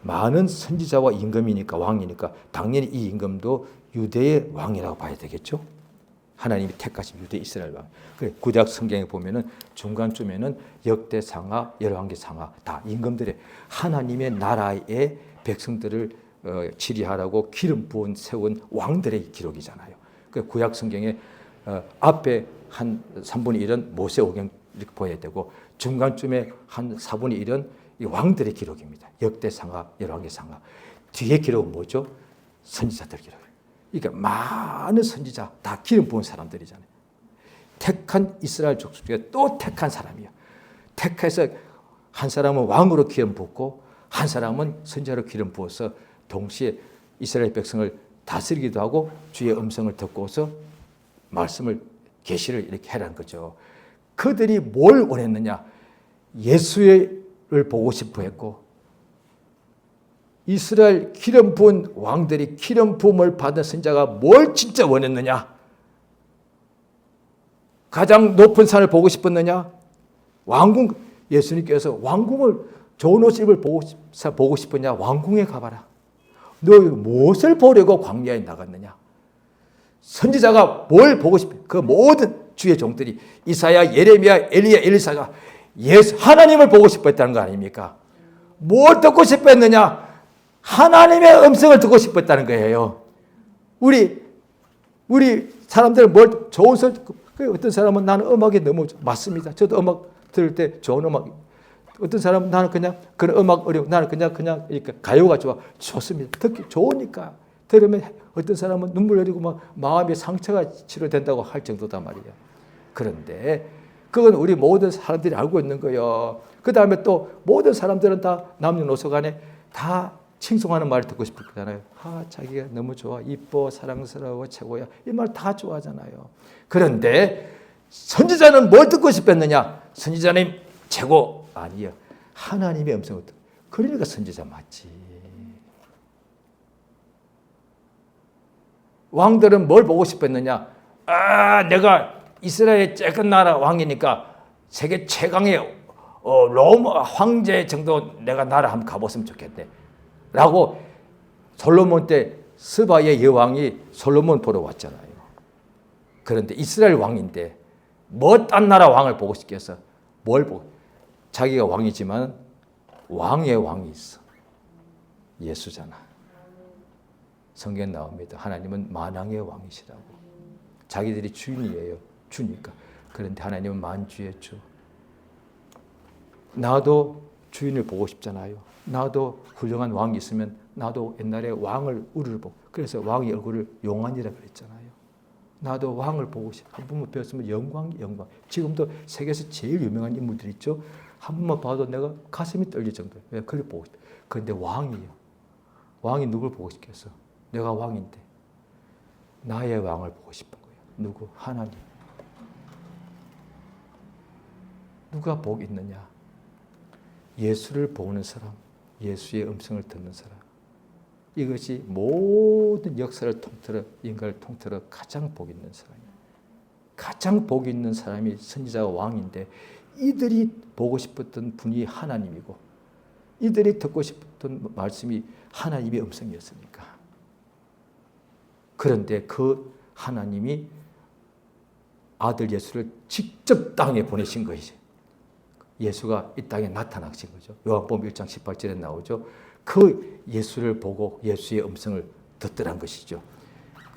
S1: 많은 선지자와 임금이니까 왕이니까 당연히 이 임금도 유대의 왕이라고 봐야 되겠죠. 하나님이 택하신 유대 이스라엘 왕. 그래, 구약 성경에 보면은 중간쯤에는 역대상하, 열왕기상하 다 임금들의 하나님의 나라의 백성들을 치리하라고 기름 부은 세운 왕들의 기록이잖아요. 그 구약 성경에 앞에 한 3분의 1은 모세오경 이렇게 보여야 되고 중간쯤에 한 4분의 1은 이 왕들의 기록입니다. 역대상하, 열왕기상하. 뒤에 기록은 뭐죠? 선지자들 기록. 그러니까 많은 선지자 다 기름 부은 사람들이잖아요. 택한 이스라엘 족속 중에 또 택한 사람이에요. 택해서 한 사람은 왕으로 기름 붓고 한 사람은 선지자로 기름 부어서 동시에 이스라엘 백성을 다스리기도 하고 주의 음성을 듣고서 말씀을 계시를 이렇게 해라는 거죠. 그들이 뭘 원했느냐? 예수를 보고 싶어 했고 이스라엘 기름 부은 왕들이 기름 부음을 받은 선지자가 뭘 진짜 원했느냐? 가장 높은 산을 보고 싶었느냐? 왕궁, 예수님께서 왕궁을 좋은 옷 입을 보고 싶으냐? 왕궁에 가봐라. 너 무엇을 보려고 광야에 나갔느냐? 선지자가 뭘 보고 싶어? 그 모든 주의 종들이 이사야, 예레미야, 엘리야, 엘리사가 예수 하나님을 보고 싶었다는 거 아닙니까? 뭘 듣고 싶었느냐? 하나님의 음성을 듣고 싶었다는 거예요. 우리 사람들은 뭘 좋은 소리 듣고 어떤 사람은 나는 음악이 너무 맞습니다. 저도 음악 들을 때 좋은 음악. 어떤 사람은 나는 그냥 그런 음악 어려워. 나는 그냥 이렇게 가요가 좋습니다. 듣기 좋으니까 들으면 어떤 사람은 눈물 흘리고 막 마음의 상처가 치료된다고 할 정도단 말이에요. 그런데 그건 우리 모든 사람들이 알고 있는 거예요. 그 다음에 또 모든 사람들은 다 남녀노소간에 다 칭송하는 말을 듣고 싶을 거잖아요. 자기가 너무 좋아, 이뻐, 사랑스러워, 최고야. 이 말 다 좋아하잖아요. 그런데 선지자는 뭘 듣고 싶었느냐? 선지자님 최고 아니요. 하나님의 음성을 듣고. 그러니까 선지자 맞지. 왕들은 뭘 보고 싶었느냐? 내가 이스라엘 작은 나라 왕이니까 세계 최강의 로마 황제 정도 내가 나라 한번 가봤으면 좋겠네. 라고 솔로몬 때 스바의 여왕이 솔로몬 보러 왔잖아요. 그런데 이스라엘 왕인데 뭐 딴 나라 왕을 보고 싶겠어? 뭘 보고? 자기가 왕이지만 왕의 왕이 있어. 예수잖아. 성경에 나옵니다. 하나님은 만왕의 왕이시라고. 자기들이 주인이에요. 주니까. 그런데 하나님은 만주의 주. 나도 주인을 보고 싶잖아요. 나도 훌륭한 왕이 있으면 나도 옛날에 왕을 우르르 보고 그래서 왕의 얼굴을 용안이라 그랬잖아요. 나도 왕을 보고 싶어. 한 번만 배웠으면 영광. 지금도 세계에서 제일 유명한 인물들 있죠. 한 번만 봐도 내가 가슴이 떨릴 정도예요. 왜? 그걸 보고 싶어. 그런데 왕이에요. 왕이 누굴 보고 싶겠어? 내가 왕인데 나의 왕을 보고 싶은 거예요. 누구? 하나님. 누가 복 있느냐? 예수를 보는 사람, 예수의 음성을 듣는 사람. 이것이 모든 역사를 통틀어 인간을 통틀어 가장 복 있는 사람이에요. 가장 복 있는 사람이 선지자와 왕인데 이들이 보고 싶었던 분이 하나님이고 이들이 듣고 싶었던 말씀이 하나님의 음성이었으니까. 그런데 그 하나님이 아들 예수를 직접 땅에 보내신 것이죠. 예수가 이 땅에 나타나신 거죠. 요한복음 1장 18절에 나오죠. 그 예수를 보고 예수의 음성을 듣더란 것이죠.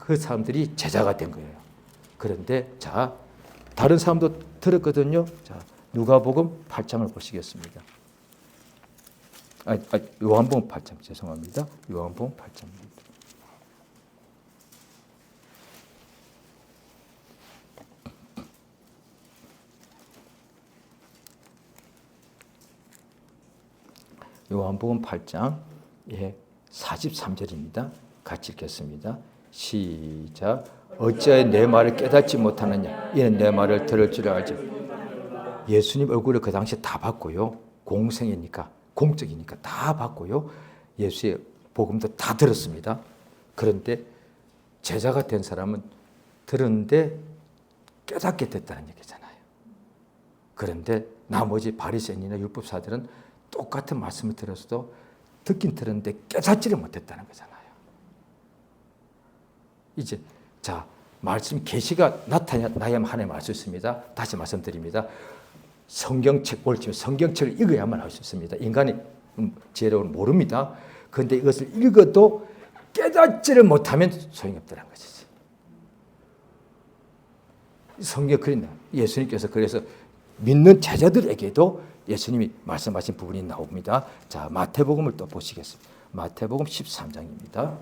S1: 그 사람들이 제자가 된 거예요. 그런데 자, 다른 사람도 들었거든요. 자, 누가복음 8장을 보시겠습니다. 요한복음 8장 죄송합니다. 요한복음 8장입니다. 요한복음 8장 43절입니다. 같이 읽겠습니다. 시작. 어찌하여 내 말을 깨닫지 못하느냐? 이는 내 말을 들을 줄 알지. 예수님 얼굴을 그 당시에 다 봤고요. 공생이니까, 공적이니까 다 봤고요. 예수의 복음도 다 들었습니다. 그런데 제자가 된 사람은 들었는데 깨닫게 됐다는 얘기잖아요. 그런데 나머지 바리새인이나 율법사들은 똑같은 말씀을 들었어도 듣긴 들었는데 깨닫지를 못했다는 거잖아요. 이제 말씀 계시가 나타나야만 하나님의 알 수 있습니다. 다시 말씀드립니다. 성경책 옳지만 성경책을 읽어야만 할 수 있습니다. 인간이 지혜로운 모릅니다. 그런데 이것을 읽어도 깨닫지를 못하면 소용이 없다는 것이지. 성경 그린다. 예수님께서 그래서 믿는 제자들에게도 예수님이 말씀하신 부분이 나옵니다. 자, 마태복음을 또 보시겠습니다. 마태복음 13장입니다.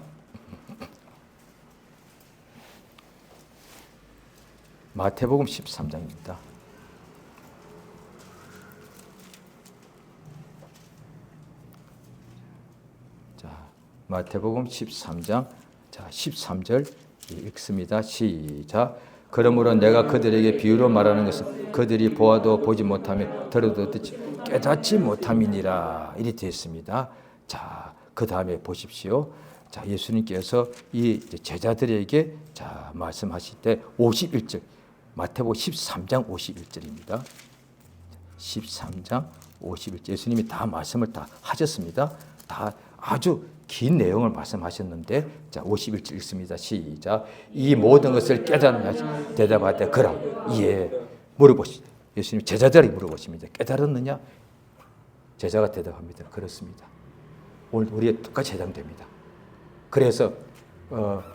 S1: 마태복음 13장입니다. 자, 마태복음 13장, 자, 13절 읽습니다. 시작. 그러므로 내가 그들에게 비유로 말하는 것은 그들이 보아도 보지 못하며 들어도 듣지 깨닫지 못함이니라. 이리 되어 있습니다. 자, 그 다음에 보십시오. 자, 예수님께서 이 제자들에게 자, 말씀하실 때 51절, 마태복음 13장 51절입니다. 13장 51절. 예수님이 다 말씀을 다 하셨습니다. 다 아주 긴 내용을 말씀하셨는데, 자, 51절 읽습니다. 시작. 이 모든 것을 깨달았느냐? 대답하되 그라. 예. 물어보시죠. 예수님 제자들에게 물어보십니다. 깨달았느냐? 제자가 대답합니다. 그렇습니다. 오늘 우리에 똑같이 해당됩니다. 그래서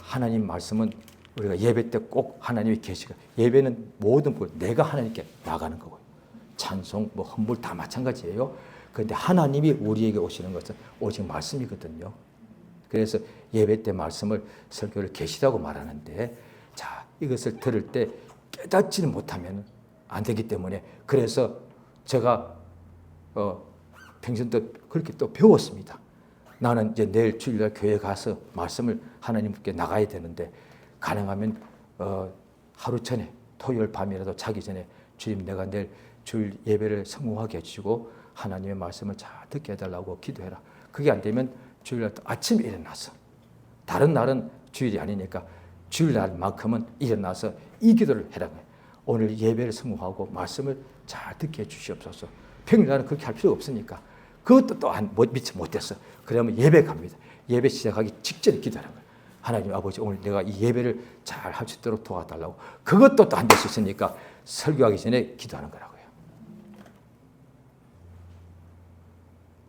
S1: 하나님 말씀은 우리가 예배 때 꼭 하나님의 계시가, 예배는 모든 것 내가 하나님께 나가는 거고요. 찬송, 헌물 다 마찬가지예요. 그런데 하나님이 우리에게 오시는 것은 오직 말씀이거든요. 그래서 예배 때 말씀을 설교를 계시라고 말하는데, 자, 이것을 들을 때 깨닫지는 못하면 안 되기 때문에, 그래서 제가 평생 또 그렇게 또 배웠습니다. 나는 이제 내일 주일날 교회 가서 말씀을 하나님께 나가야 되는데, 가능하면 하루 전에 토요일 밤이라도 자기 전에 주님 내가 내일 주일 예배를 성공하게 해주시고 하나님의 말씀을 잘 듣게 해달라고 기도해라. 그게 안 되면 주일날 아침에 일어나서, 다른 날은 주일이 아니니까 주일날만큼은 일어나서 이 기도를 해라. 오늘 예배를 성공하고 말씀을 잘 듣게 해주시옵소서. 평일날은 그렇게 할 필요 없으니까. 그것도 또 미처 못했어. 그러면 예배 갑니다. 예배 시작하기 직전에 기도하는 거예요. 하나님 아버지, 오늘 내가 이 예배를 잘 할 수 있도록 도와달라고. 그것도 또 안 될 수 있으니까 설교하기 전에 기도하는 거라고요.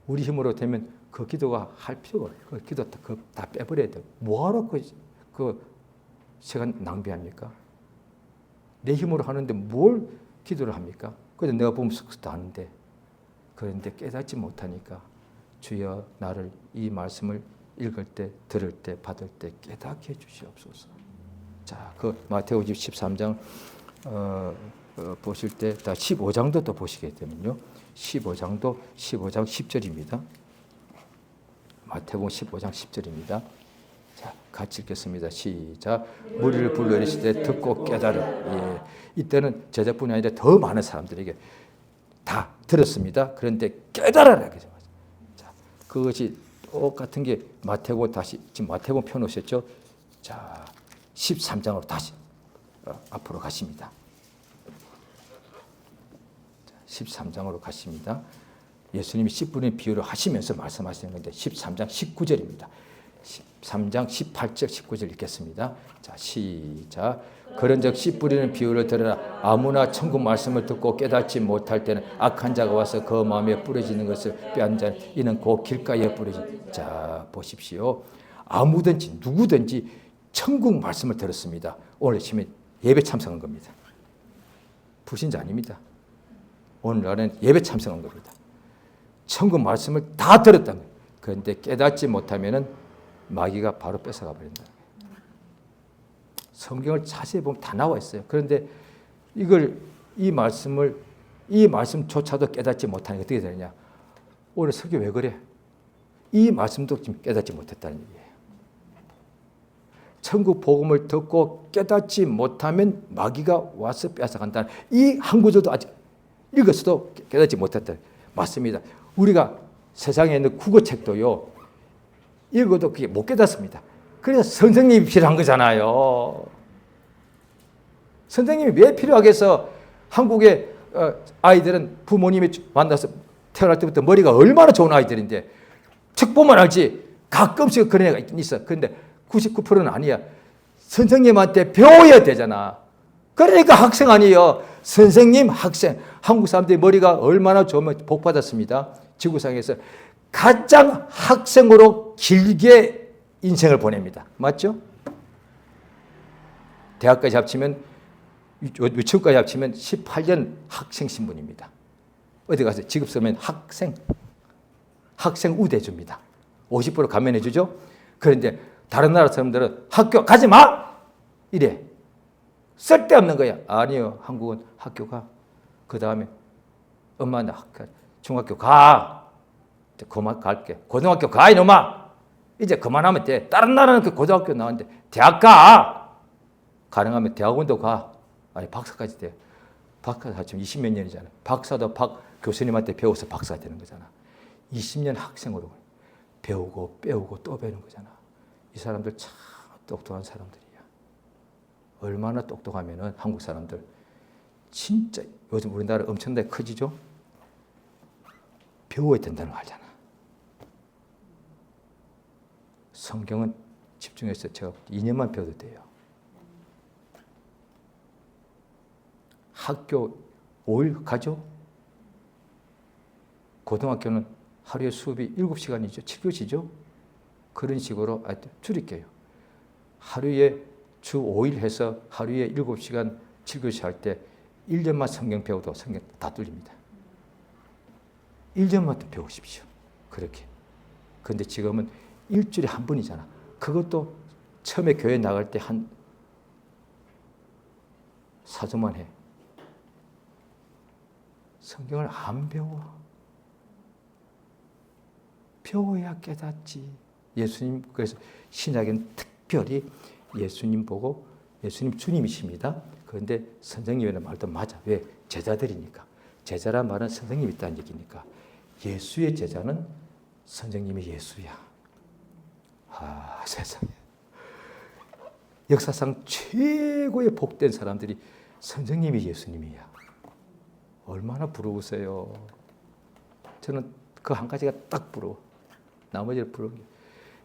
S1: 우리 힘으로 되면 그 기도가 할 필요가 없어요. 그 기도 다 빼버려야 돼요. 뭐하러 그 시간 낭비합니까? 내 힘으로 하는데 뭘 기도를 합니까? 그래서 내가 보면 쓱쓱도 하는데, 그런데 깨닫지 못하니까 주여 나를 이 말씀을 읽을 때, 들을 때, 받을 때 깨닫게 해주시옵소서. 자, 그 마태복음 13장 보실 때, 다 15장도 또 보시게 되면요, 15장 10절입니다. 마태복음 15장 10절입니다. 자, 같이 읽겠습니다. 시작. 무리를 불러 이르시되 듣고 깨달으. 예. 이때는 제자뿐이 아니라 더 많은 사람들에게 다 들었습니다. 그런데 깨달아라. 자, 그것이 똑같은 게 마태복음, 다시 지금 마태복음 펴놓으셨죠? 자, 13장으로 다시 앞으로 가십니다. 13장으로 가십니다. 예수님이 씨 뿌리는 비유를 하시면서 말씀하시는 건데, 13장 19절입니다. 13장 18절 19절 읽겠습니다. 자, 시작. 그런즉 씨 뿌리는 비유를 들으라. 아무나 천국 말씀을 듣고 깨닫지 못할 때는 악한 자가 와서 그 마음에 뿌려지는 것을 빼앗는 이는 곧 길가에 뿌려진. 자, 보십시오. 아무든지 누구든지 천국 말씀을 들었습니다. 오늘 아침에 예배 참석한 겁니다. 불신자 아닙니다. 오늘날은 예배 참석한 겁니다. 천국 말씀을 다 들었다는 거예요. 그런데 깨닫지 못하면은 마귀가 바로 뺏어가 버린다. 성경을 자세히 보면 다 나와 있어요. 그런데 이 말씀조차도 깨닫지 못하니 어떻게 되느냐? 오늘 설교 왜 그래? 이 말씀도 지금 깨닫지 못했다는 얘기예요. 천국 복음을 듣고 깨닫지 못하면 마귀가 와서 뺏어간다는 이 한 구절도 아직 읽었어도 깨닫지 못했다. 맞습니다. 우리가 세상에 있는 국어책도요, 읽어도 그게 못 깨닫습니다. 그래서 선생님이 필요한 거잖아요. 선생님이 왜 필요하겠어? 한국의 아이들은 부모님이 만나서 태어날 때부터 머리가 얼마나 좋은 아이들인데 책 보면 알지. 가끔씩 그런 애가 있긴 있어. 그런데 99%는 아니야. 선생님한테 배워야 되잖아. 그러니까 학생 아니에요. 선생님, 학생. 한국 사람들이 머리가 얼마나 좋으면 복 받았습니다. 지구상에서 가장 학생으로 길게 인생을 보냅니다. 맞죠? 대학까지 합치면, 유치원까지 합치면 18년 학생 신분입니다. 어디 가서 직업 쓰면 학생 우대줍니다. 50% 감면해 주죠. 그런데 다른 나라 사람들은 학교 가지 마! 이래. 쓸데없는 거야. 아니요. 한국은 학교 가. 그 다음에 엄마 나 중학교 가. 이제 그만 갈게. 고등학교 가 이놈아. 이제 그만하면 돼. 다른 나라는 그 고등학교 나왔는데 대학 가. 가능하면 대학원도 가. 아니 박사까지 돼. 박사 지금 20몇 년이잖아. 박사도 교수님한테 배워서 박사가 되는 거잖아. 20년 학생으로 배우고 배우고 또 배우는 거잖아. 이 사람들 참 똑똑한 사람들이야. 얼마나 똑똑하면은 한국 사람들 진짜 요즘 우리나라 엄청나게 커지죠? 배워야 된다는 거 알잖아. 성경은 집중해서 제가 2년만 배워도 돼요. 학교 5일 가죠? 고등학교는 하루에 수업이 7시간이죠. 7교시죠? 그런 식으로 줄일게요. 하루에 주 5일 해서 하루에 7시간 7교시 할 때 1년만 성경 배워도 성경 다 뚫립니다. 1년만 배우십시오. 그렇게. 그런데 지금은 일주일에 한 번이잖아. 그것도 처음에 교회 나갈 때 한 4주만 해. 성경을 안 배워. 배워야 깨닫지. 예수님, 그래서 신약에는 특별히 예수님 보고 예수님 주님이십니다. 그런데 선생님이라는 말도 맞아. 왜? 제자들이니까. 제자란 말은 선생님이 있다는 얘기니까. 예수의 제자는 선생님이 예수야. 아, 세상에. 역사상 최고의 복된 사람들이 선생님이 예수님이야. 얼마나 부러우세요. 저는 그 한 가지가 딱 부러워. 나머지를 부러운 게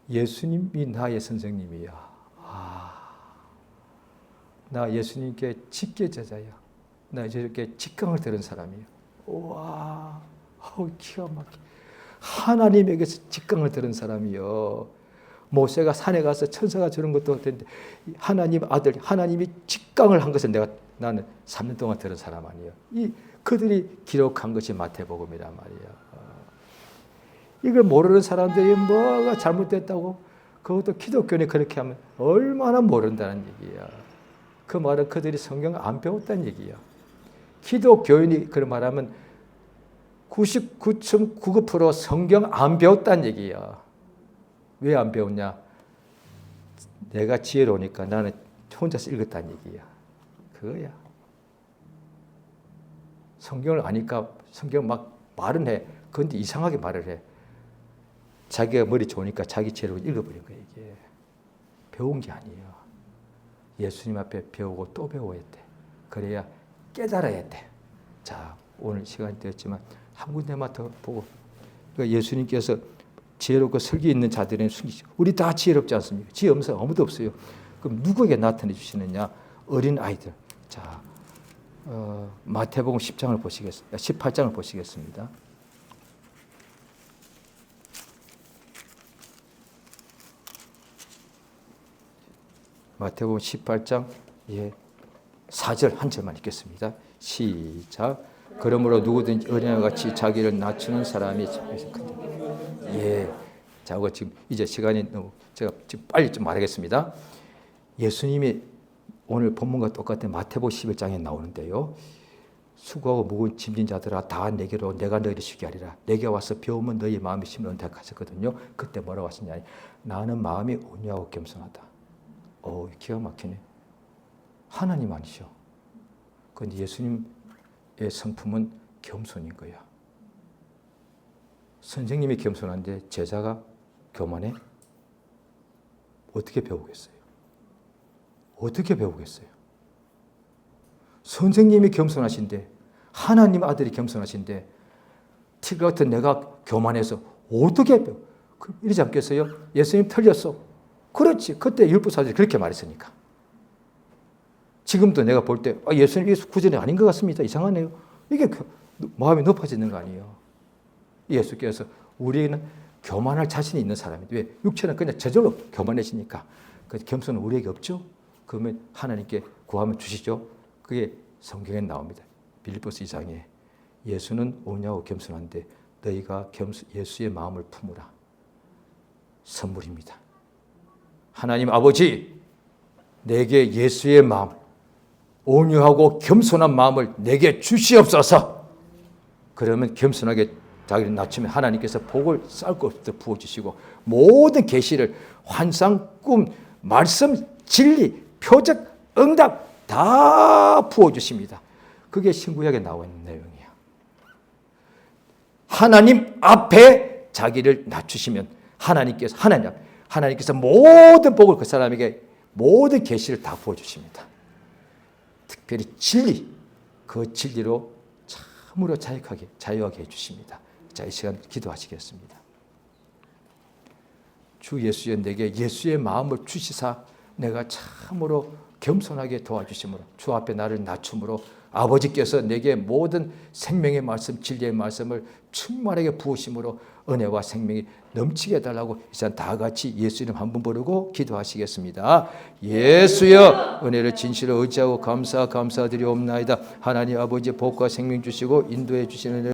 S1: 예수님이 나의 선생님이야. 나 예수님께 직계 제자야. 나 저렇게 직강을 들은 사람이야. 와, 기가 막혀. 하나님에게서 직강을 들은 사람이요. 모세가 산에 가서 천사가 주는 것도 없는데 하나님 아들, 하나님이 직강을 한 것을 나는 3년 동안 들은 사람 아니에요. 그들이 기록한 것이 마태복음이란 말이야. 이걸 모르는 사람들이 뭐가 잘못됐다고? 그것도 기독교는 그렇게 하면 얼마나 모른다는 얘기야. 그 말은 그들이 성경을 안 배웠다는 얘기야. 기독교인이 그런 말하면 99.99% 성경 안 배웠다는 얘기야. 왜 안 배웠냐? 내가 지혜로우니까 나는 혼자서 읽었다는 얘기야. 그거야. 성경을 아니까 성경 막 말은 해. 그런데 이상하게 말을 해. 자기가 머리 좋으니까 자기 지혜로 읽어버린 거야, 이게. 배운 게 아니에요. 예수님 앞에 배우고 또 배워야 돼. 그래야 깨달아야 돼. 자, 오늘 시간이 되었지만 한 군데만 더 보고. 그러니까 예수님께서 지혜롭고 설기 있는 자들은 숨기시고, 우리 다 지혜롭지 않습니까? 지혜 없는 사람 아무도 없어요. 그럼 누구에게 나타내 주시느냐? 어린 아이들. 자, 마태복음 10장을 보시겠습니다. 18장을 보시겠습니다. 마태복음 18장 4절 한 절만 읽겠습니다. 시작. 그러므로 누구든지 어린아이와 같이 자기를 낮추는 사람이 참에서 큰다. 예. 자, 지금 이제 시간이 너무 제가 지금 빨리 좀 말하겠습니다. 예수님이 오늘 본문과 똑같은 마태복음 11장에 나오는데요. 수고하고 무거운 짐진 자들아 다 내게로 내가 너희를 쉬게 하리라. 내게 와서 배우면 너희 마음이 심을 은혜가 하셨거든요. 그때 뭐라고 하시냐? 나는 마음이 온유하고 겸손하다. 기가 막히네. 하나님 아니셔. 그런데 예수님의 성품은 겸손인 거야. 선생님이 겸손한데 제자가 교만해? 어떻게 배우겠어요? 어떻게 배우겠어요? 선생님이 겸손하신데 하나님 아들이 겸손하신데 티가 같은 내가 교만해서 어떻게 배워? 이러지 않겠어요? 예수님 틀렸어. 그렇지. 그때 율법사들이 그렇게 말했으니까. 지금도 내가 볼 때 예수님 구절이 아닌 것 같습니다. 이상하네요. 이게 마음이 높아지는 거 아니에요. 예수께서 우리는 교만할 자신이 있는 사람인데 왜? 육체는 그냥 저절로 교만해지니까. 그 겸손은 우리에게 없죠. 그러면 하나님께 구하면 주시죠. 그게 성경에 나옵니다. 빌립보서 2장에 예수는 온유하고 겸손한데 너희가 예수의 마음을 품으라. 선물입니다. 하나님 아버지, 내게 예수의 마음, 온유하고 겸손한 마음을 내게 주시옵소서. 그러면 겸손하게 자기를 낮추면 하나님께서 복을 쌀 것 없이 부어주시고 모든 계시를 환상, 꿈, 말씀, 진리, 표적, 응답 다 부어주십니다. 그게 신구약에 나와 있는 내용이야. 하나님 앞에 자기를 낮추시면 하나님께서 모든 복을 그 사람에게 모든 계시를 다 부어주십니다. 특별히 진리, 그 진리로 참으로 자유하게 해주십니다. 자, 이 시간 기도하시겠습니다. 주 예수여 내게 예수의 마음을 주시사 내가 참으로 겸손하게 도와주심으로 주 앞에 나를 낮춤으로 아버지께서 내게 모든 생명의 말씀, 진리의 말씀을 충만하게 부으심으로 은혜와 생명이 넘치게 해달라고 이 시간 다 같이 예수 이름 한 번 부르고 기도하시겠습니다. 예수여 은혜를 진실로 의지하고 감사드리옵나이다. 하나님 아버지 복과 생명 주시고 인도해 주시는